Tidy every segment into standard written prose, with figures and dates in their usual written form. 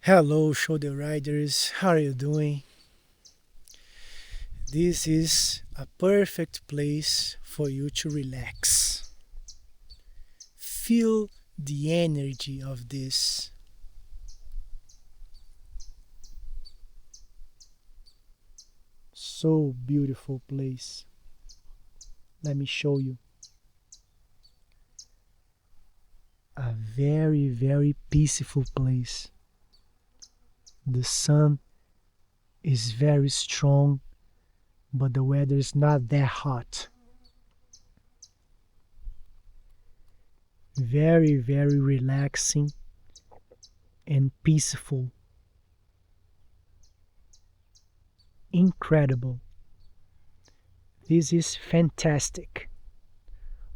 Hello, shoulder riders. How are you doing? This is a perfect place for you to relax. Feel the energy of this so beautiful place. Let me show you. A very, very peaceful place. The sun is very strong, but the weather is not that hot. Very, very relaxing and peaceful. Incredible. This is fantastic.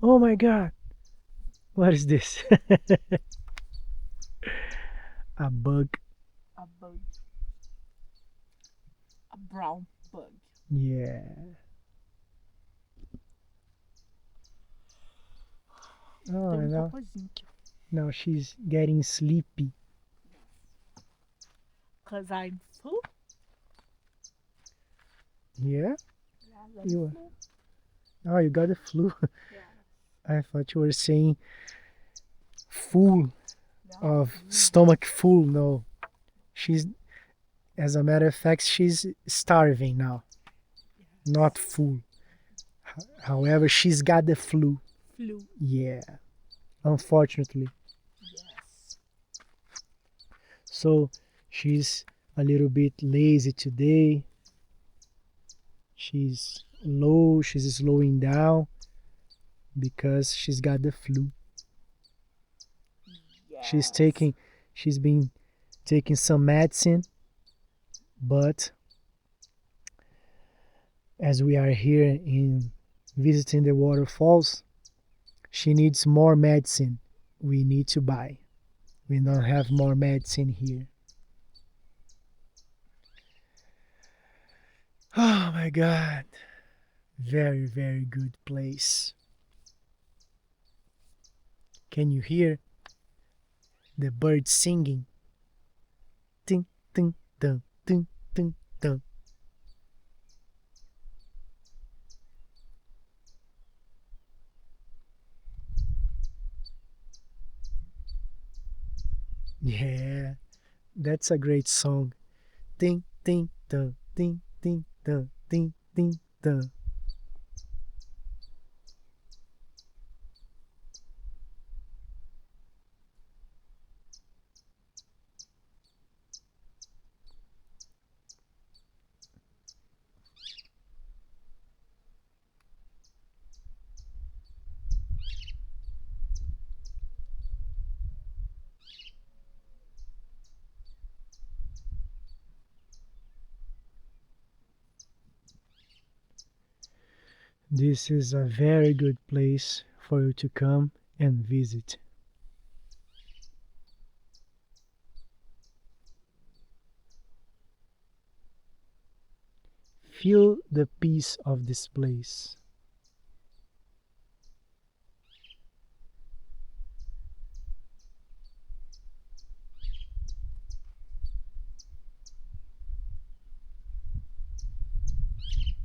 Oh my god, what is this? A bug. A bug, a brown bug. Yeah. Oh, Tem um no. cocôzinho aqui. Now she's getting sleepy. Cause I'm full. Yeah? Yeah, You, full. oh, you got the flu. Yeah. I thought you were saying full No, of stomach full. No. She's, as a matter of fact, she's starving now, not full. However, she's got the flu. flu. Yeah, unfortunately. Yes. So she's a little bit lazy today. She's slowing down because she's got the flu. She's Yes. taking she's been taking some medicine, but as we are here in visiting the waterfalls, she needs more medicine. We need to buy. We don't have more medicine here. Oh my god. Very, very good place. Can you hear the birds singing? Ting, ting, dun, ting, ting, dun. Yeah, that's a great song. Ting, ting, dun, ting, ting, dun, ting, ting, dun. This is a very good place for you to come and visit. Feel the peace of this place.